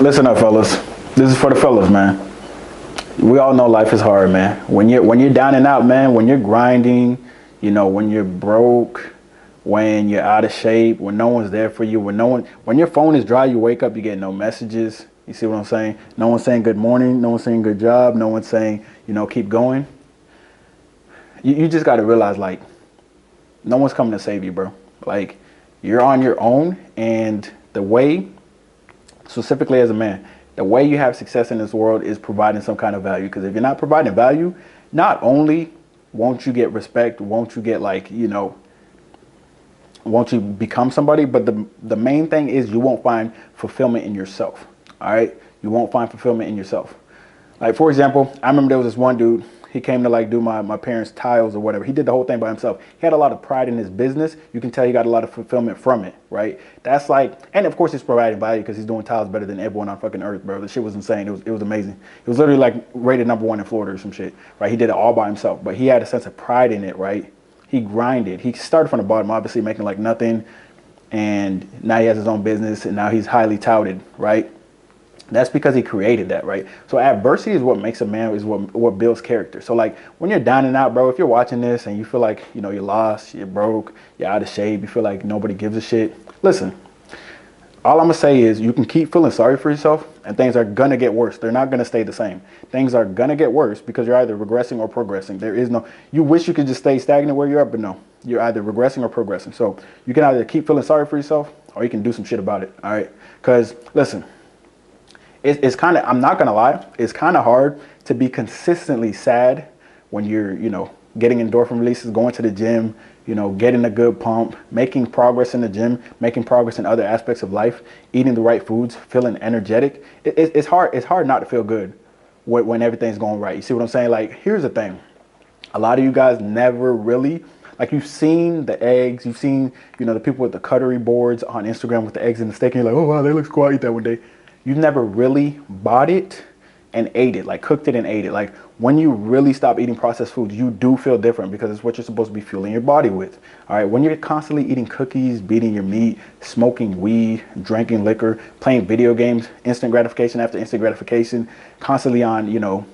Listen up, fellas. This is for the fellas, man. We all know life is hard, man. When you're down and out, man. When you're grinding, when you're broke, when you're out of shape, when no one's there for you, when your phone is dry, you wake up, you get no messages. You see what I'm saying? No one's saying good morning. No one's saying good job. No one's saying, keep going. You just got to realize, like, no one's coming to save you, bro. Like, you're on your own, and the way, specifically as a man, the way you have success in this world is providing some kind of value. Because if you're not providing value, not only won't you get respect, won't you get, like, won't you become somebody, but the main thing is you won't find fulfillment in yourself. All right, you won't find fulfillment in yourself. Like, for example, I remember there was this one dude. He came to, like, do my parents' tiles or whatever. He did the whole thing by himself. He had a lot of pride in his business. You can tell he got a lot of fulfillment from it, right? That's like, and of course he's providing value because he's doing tiles better than everyone on fucking earth, bro. The shit was insane. It was amazing. It was literally like rated #1 in Florida or some shit, right? He did it all by himself, but he had a sense of pride in it, right? He grinded. He started from the bottom, obviously making like nothing, and now he has his own business, and now he's highly touted, right? That's because he created that, right? So adversity is what makes a man, is what builds character. So, like, when you're down and out, bro, if you're watching this and you feel like, you're lost, you're broke, you're out of shape, you feel like nobody gives a shit, listen, all I'm gonna say is you can keep feeling sorry for yourself, and things are gonna get worse. They're not gonna stay the same. Things are gonna get worse because you're either regressing or progressing. There is no, you wish you could just stay stagnant where you're at, but no, you're either regressing or progressing. So you can either keep feeling sorry for yourself or you can do some shit about it, all right? Because listen, it's kind of, I'm not going to lie, it's kind of hard to be consistently sad when you're, getting endorphin releases, going to the gym, getting a good pump, making progress in the gym, making progress in other aspects of life, eating the right foods, feeling energetic. It's hard not to feel good when everything's going right. You see what I'm saying? Like, here's the thing. A lot of you guys never really, like, you've seen the eggs, you've seen, the people with the cutlery boards on Instagram with the eggs and the steak, and you're like, oh, wow, that looks cool, I'll eat that one day. You've never really bought it and ate it, like cooked it and ate it. Like, when you really stop eating processed foods, you do feel different because it's what you're supposed to be fueling your body with. All right, when you're constantly eating cookies, beating your meat, smoking weed, drinking liquor, playing video games, instant gratification after instant gratification, constantly on, your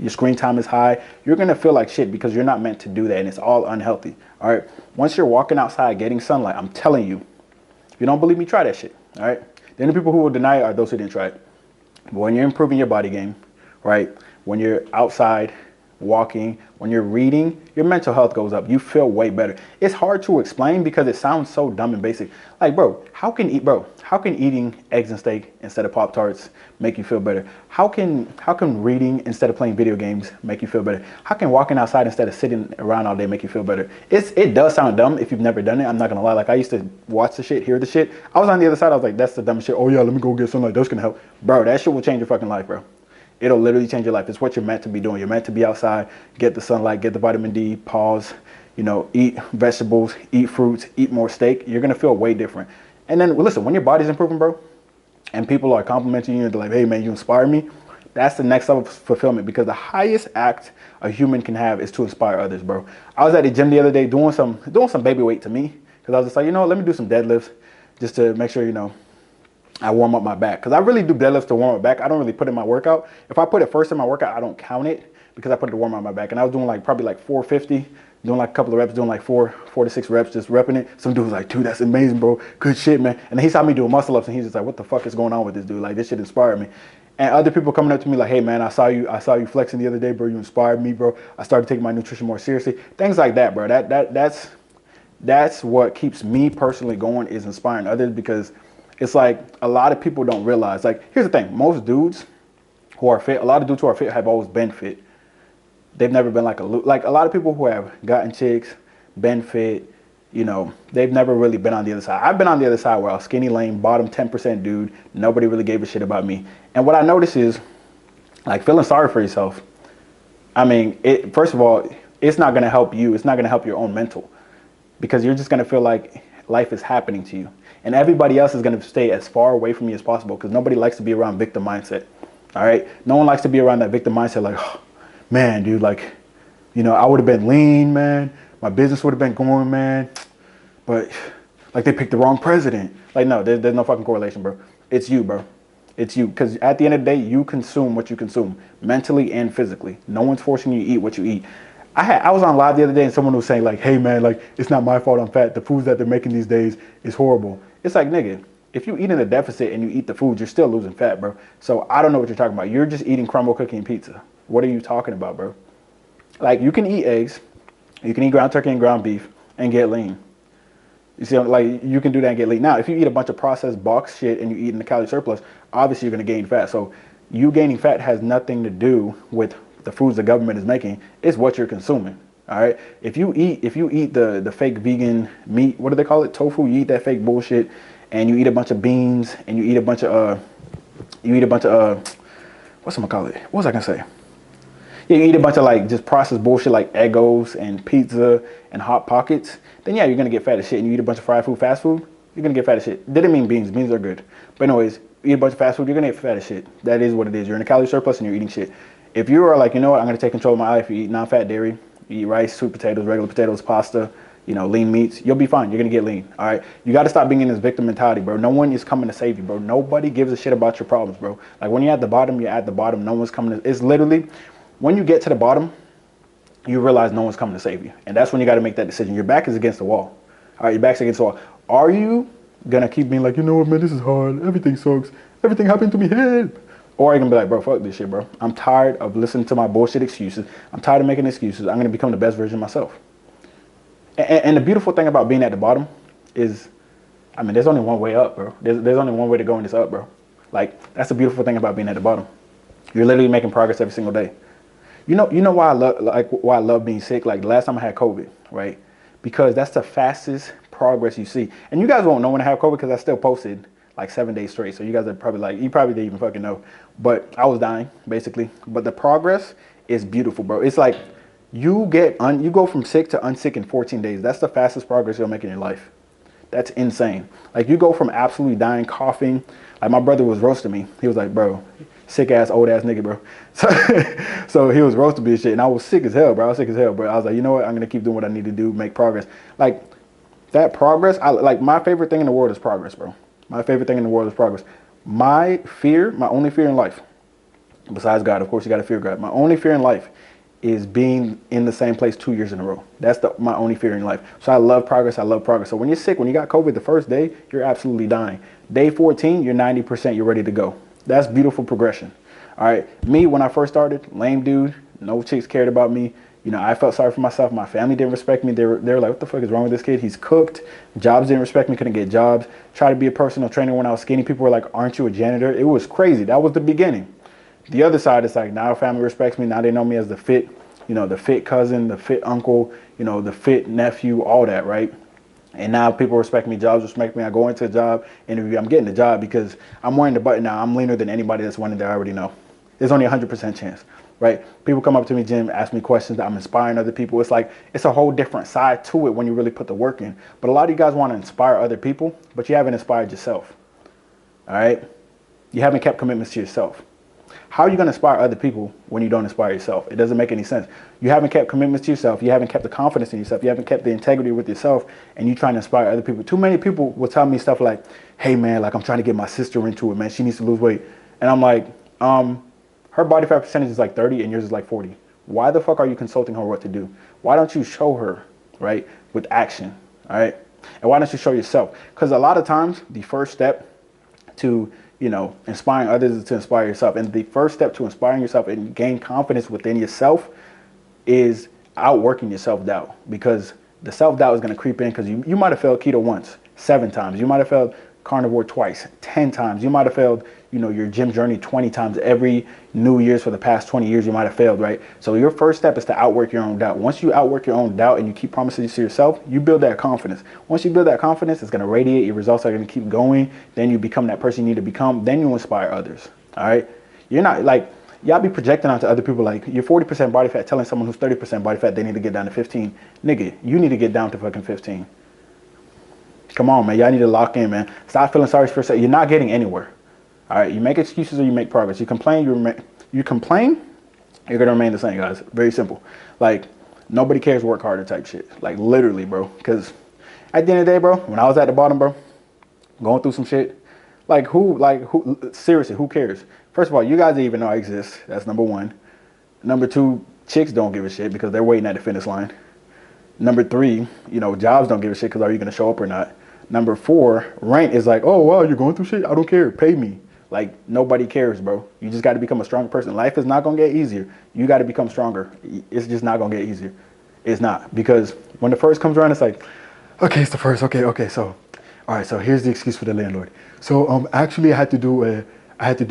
screen time is high, you're gonna feel like shit because you're not meant to do that, and it's all unhealthy. All right, once you're walking outside getting sunlight, I'm telling you, if you don't believe me, try that shit. All right. The only people who will deny it are those who didn't try it. But when you're improving your body game, right? When you're outside walking, when you're reading, your mental health goes up. You feel way better. It's hard to explain because it sounds so dumb and basic. Like, bro, how can eating eggs and steak instead of Pop-Tarts make you feel better? How can reading instead of playing video games make you feel better? How can walking outside instead of sitting around all day make you feel better? It does sound dumb if you've never done it. I'm not gonna lie. Like, I used to watch the shit, hear the shit. I was on the other side. I was like, that's the dumbest shit. Oh yeah, let me go get sunlight. That's gonna help, bro. That shit will change your fucking life, bro. It'll literally change your life. It's what you're meant to be doing. You're meant to be outside, get the sunlight, get the vitamin D, pause, eat vegetables, eat fruits, eat more steak. You're going to feel way different. And then, listen, when your body's improving, bro, and people are complimenting you and they're like, hey, man, you inspire me, that's the next level of fulfillment, because the highest act a human can have is to inspire others, bro. I was at the gym the other day doing some baby weight to me, because I was just like, let me do some deadlifts just to make sure, I warm up my back, because I really do deadlifts to warm up back. I don't really put in my workout. If I put it first in my workout, I don't count it because I put it to warm up my back. And I was doing probably 450, doing like a couple of reps, doing like four to six reps, just repping it. Some dude was like, dude, that's amazing, bro. Good shit, man. And then he saw me doing muscle ups, and he's just like, what the fuck is going on with this dude? Like, this shit inspired me. And other people coming up to me like, hey, man, I saw you flexing the other day, bro. You inspired me, bro. I started taking my nutrition more seriously. Things like that, bro. That's what keeps me personally going, is inspiring others, because it's like a lot of people don't realize. Like, here's the thing. Most dudes who are fit, a lot of dudes who are fit have always been fit. They've never been like a lot of people who have gotten chicks, been fit, they've never really been on the other side. I've been on the other side where I was skinny, lame, bottom 10% dude. Nobody really gave a shit about me. And what I noticed is, like, feeling sorry for yourself. I mean, first of all, it's not going to help you. It's not going to help your own mental, because you're just going to feel like life is happening to you. And everybody else is going to stay as far away from you as possible, because nobody likes to be around victim mindset. All right. No one likes to be around that victim mindset. Like, oh, man, dude, like, I would have been lean, man. My business would have been going, man. But like, they picked the wrong president. Like, no, there's no fucking correlation, bro. It's you, bro. It's you. Because at the end of the day, you consume what you consume, mentally and physically. No one's forcing you to eat what you eat. I was on live the other day and someone was saying like, hey man, like it's not my fault I'm fat. The foods that they're making these days is horrible. It's like, nigga, if you eat in a deficit and you eat the food, you're still losing fat, bro. So I don't know what you're talking about. You're just eating crumble cookie and pizza. What are you talking about, bro? Like you can eat eggs, you can eat ground turkey and ground beef and get lean. You see, like you can do that and get lean. Now, if you eat a bunch of processed box shit and you eat in the calorie surplus, obviously you're going to gain fat. So you gaining fat has nothing to do with the foods the government is making. It's what you're consuming. All right. If you eat the fake vegan meat, what do they call it? Tofu. You eat that fake bullshit, and you eat a bunch of beans, and you eat a bunch of what's I'm gonna call it? What was I gonna say? Yeah, you eat a bunch of like just processed bullshit like Eggos and pizza and Hot Pockets. Then yeah, you're gonna get fat as shit. And you eat a bunch of fried food, fast food, you're gonna get fat as shit. Didn't mean beans. Beans are good. But anyways, eat a bunch of fast food, you're gonna get fat as shit. That is what it is. You're in a calorie surplus and you're eating shit. If you are like, you know what, I'm gonna take control of my life. You eat non-fat dairy, you eat rice, sweet potatoes, regular potatoes, pasta, you know, lean meats, you'll be fine. You're gonna get lean. All right. You gotta stop being in this victim mentality, bro. No one is coming to save you, bro. Nobody gives a shit about your problems, bro. Like when you're at the bottom, you're at the bottom. No one's coming to. It's literally when you get to the bottom, you realize no one's coming to save you, and that's when you got to make that decision. Your back is against the wall. All right, your back's against the wall. Are you gonna keep being like, you know what, man, this is hard. Everything sucks. Everything happened to me. Help. Or are you gonna be like, bro, fuck this shit, bro. I'm tired of listening to my bullshit excuses. I'm tired of making excuses. I'm gonna become the best version of myself. And the beautiful thing about being at the bottom is, I mean, there's only one way up, bro. There's only one way to go in this up, bro. Like that's the beautiful thing about being at the bottom. You're literally making progress every single day. You know why I love being sick. Like the last time I had COVID, right? Because that's the fastest progress you see. And you guys won't know when I have COVID because I still posted like 7 days straight. So you guys are probably like, you probably didn't even fucking know. But I was dying basically. But the progress is beautiful, bro. It's like you go from sick to unsick in 14 days. That's the fastest progress you'll make in your life. That's insane. Like you go from absolutely dying, coughing. Like my brother was roasting me. He was like, bro, sick ass, old ass nigga, bro. So he was roasting me and shit. And I was sick as hell, bro. I was sick as hell, bro. I was like, you know what? I'm going to keep doing what I need to do, make progress. Like that progress, my favorite thing in the world is progress, bro. My favorite thing in the world is progress. My only fear in life, besides God, of course, you got to fear God. My only fear in life is being in the same place 2 years in a row. That's my only fear in life. So I love progress. I love progress. So when you're sick, when you got COVID the first day, you're absolutely dying. Day 14, you're 90%, you're ready to go. That's beautiful progression. All right. Me, when I first started, lame dude, no chicks cared about me. You know, I felt sorry for myself. My family didn't respect me. They were like, what the fuck is wrong with this kid? He's cooked. Jobs didn't respect me. Couldn't get jobs. Tried to be a personal trainer when I was skinny. People were like, aren't you a janitor? It was crazy. That was the beginning. The other side is like, now family respects me. Now they know me as the fit, you know, the fit cousin, the fit uncle, you know, the fit nephew, all that, right? And now people respect me, jobs respect me. I go into a job interview, I'm getting the job because I'm wearing the button now. I'm leaner than anybody that's winning there, I already know. There's only 100% chance, right? People come up to me, Jim, ask me questions. I'm inspiring other people. It's like, it's a whole different side to it when you really put the work in. But a lot of you guys want to inspire other people, but you haven't inspired yourself, all right? You haven't kept commitments to yourself. How are you going to inspire other people when you don't inspire yourself? It doesn't make any sense. You haven't kept commitments to yourself. You haven't kept the confidence in yourself. You haven't kept the integrity with yourself, and you trying to inspire other people. Too many people will tell me stuff like, hey, man, like I'm trying to get my sister into it, man. She needs to lose weight. And I'm like, her body fat percentage is like 30 and yours is like 40. Why the fuck are you consulting her what to do? Why don't you show her, right, with action, all right? And why don't you show yourself? Because a lot of times the first step to inspiring others is to inspire yourself. And the first step to inspiring yourself and gain confidence within yourself is outworking your self-doubt, because the self-doubt is going to creep in because you might have failed keto once, 7 times. You might have failed carnivore twice, 10 times. You might have failed, your gym journey 20 times. Every New Year's for the past 20 years, you might have failed, right? So your first step is to outwork your own doubt. Once you outwork your own doubt and you keep promises to yourself, you build that confidence. Once you build that confidence, it's going to radiate. Your results are going to keep going. Then you become that person you need to become. Then you inspire others, all right? You're not like, y'all be projecting onto other people like you're 40% body fat, telling someone who's 30% body fat they need to get down to 15. Nigga, you need to get down to fucking 15. Come on, man. Y'all need to lock in, man. Stop feeling sorry for yourself. You're not getting anywhere. All right. You make excuses or you make progress. You complain, you're going to remain the same, guys. Very simple. Like, nobody cares, work harder type shit. Like, literally, bro. Because at the end of the day, bro, when I was at the bottom, bro, going through some shit, Like who? Seriously, who cares? First of all, you guys even know I exist. That's number one. Number two, chicks don't give a shit because they're waiting at the finish line. Number three, jobs don't give a shit because are you gonna show up or not? Number four, rent is like, oh wow, you're going through shit. I don't care. Pay me. Like nobody cares, bro. You just got to become a strong person. Life is not gonna get easier. You got to become stronger. It's just not gonna get easier. It's not, because when the first comes around, it's like, okay, it's the first. Okay. So, all right. So here's the excuse for the landlord. So actually, I had to do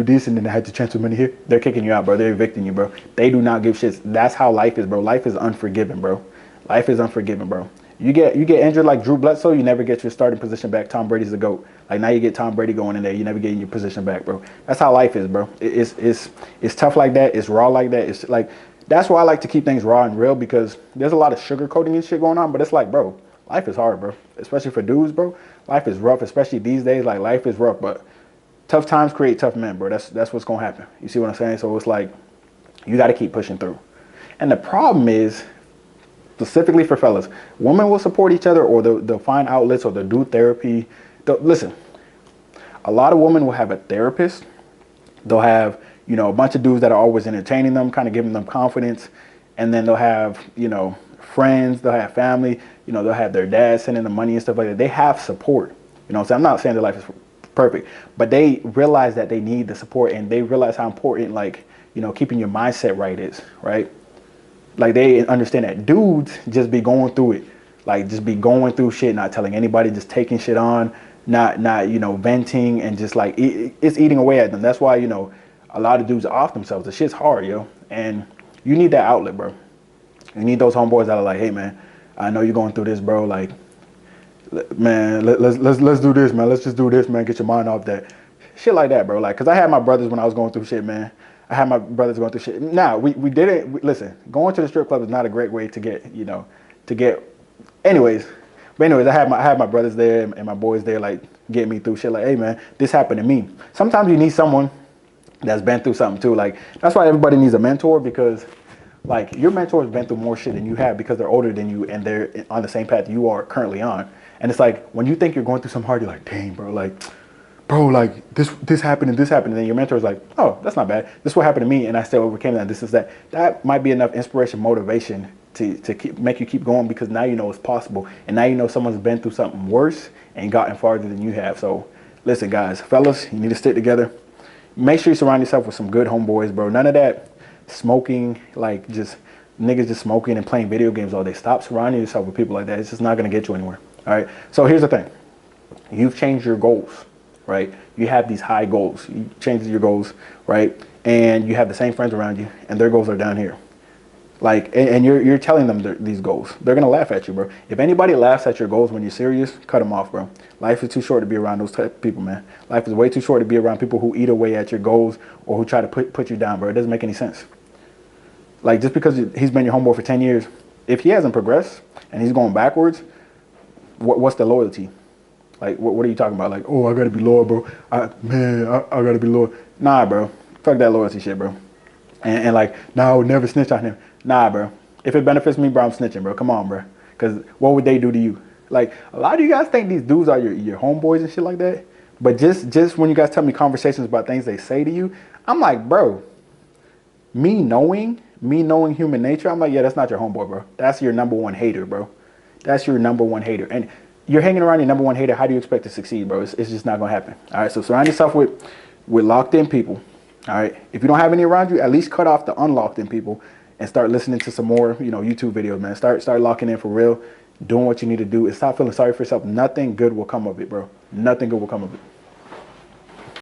this, and then I had to transfer money here. They're kicking you out, bro. They're evicting you, bro. They do not give shits. That's how life is, bro. Life is unforgiving, bro. Life is unforgiving, bro. You get injured like Drew Bledsoe, you never get your starting position back. Tom Brady's the GOAT. Like now you get Tom Brady going in there, you never get your position back, bro. That's how life is, bro. It's tough like that. It's raw like that. It's like, that's why I like to keep things raw and real, because there's a lot of sugarcoating and shit going on. But it's like, bro, life is hard, bro. Especially for dudes, bro. Life is rough, especially these days. Like life is rough, but tough times create tough men, bro. That's what's gonna happen. You see what I'm saying? So it's like, you got to keep pushing through. And the problem is, specifically for fellas, women will support each other, or they'll find outlets, or they'll do therapy. Listen, a lot of women will have a therapist. They'll have, a bunch of dudes that are always entertaining them, kind of giving them confidence. And then they'll have, friends, they'll have family, they'll have their dad sending them money and stuff like that. They have support. So I'm not saying their life is perfect, but they realize that they need the support, and they realize how important, like, keeping your mindset right is, right? Like they understand that dudes just be going through it, like just be going through shit, not telling anybody, just taking shit on, not venting, and just like it's eating away at them. That's why a lot of dudes are off themselves. The shit's hard, yo, and you need that outlet, bro. You need those homeboys that are like, hey man, I know you're going through this, bro. Like, man, let's do this, man. Let's just do this, man. Get your mind off that shit like that, bro. Like, cause I had my brothers when I was going through shit, man. I had my brothers going through shit. Now, we didn't, listen, going to the strip club is not a great way to get, anyways. But anyways, I had my brothers there and my boys there, like, getting me through shit. Like, hey, man, this happened to me. Sometimes you need someone that's been through something too. Like, that's why everybody needs a mentor, because, like, your mentor has been through more shit than you have, because they're older than you and they're on the same path you are currently on. And it's like, when you think you're going through something hard, you're like, dang, bro, like, this happened and this happened, and then your mentor is like, oh, that's not bad. This is what happened to me, and I still overcame that. This is that. That might be enough inspiration, motivation to make you keep going, because now you know it's possible, and now you know someone's been through something worse and gotten farther than you have. So, listen, guys, fellas, you need to stick together. Make sure you surround yourself with some good homeboys, bro. None of that smoking, like just niggas just smoking and playing video games all day. Stop surrounding yourself with people like that. It's just not gonna get you anywhere. All right. So here's the thing. You've changed your goals. Right? You have these high goals. You change your goals, right? And you have the same friends around you, and their goals are down here. Like, and you're telling them these goals. They're gonna laugh at you, bro. If anybody laughs at your goals when you're serious, cut them off, bro. Life is too short to be around those type of people, man. Life is way too short to be around people who eat away at your goals or who try to put you down, bro. It doesn't make any sense. Like, just because he's been your homeboy for 10 years, if he hasn't progressed and he's going backwards, what's the loyalty? Like, what are you talking about? Like, oh, I gotta be loyal, bro. I gotta be loyal. Nah, bro. Fuck that loyalty shit, bro. And like, nah, I would never snitch on him. Nah, bro. If it benefits me, bro, I'm snitching, bro. Come on, bro. Because what would they do to you? Like, a lot of you guys think these dudes are your homeboys and shit like that. But just when you guys tell me conversations about things they say to you, I'm like, bro, me knowing human nature, I'm like, yeah, that's not your homeboy, bro. That's your number one hater, bro. That's your number one hater. And you're hanging around your number one hater. How do you expect to succeed, bro? It's just not going to happen. All right, so surround yourself with locked in people. All right, if you don't have any around you, at least cut off the unlocked in people and start listening to some more, YouTube videos, man. Start locking in for real, doing what you need to do, and stop feeling sorry for yourself. Nothing good will come of it, bro. Nothing good will come of it.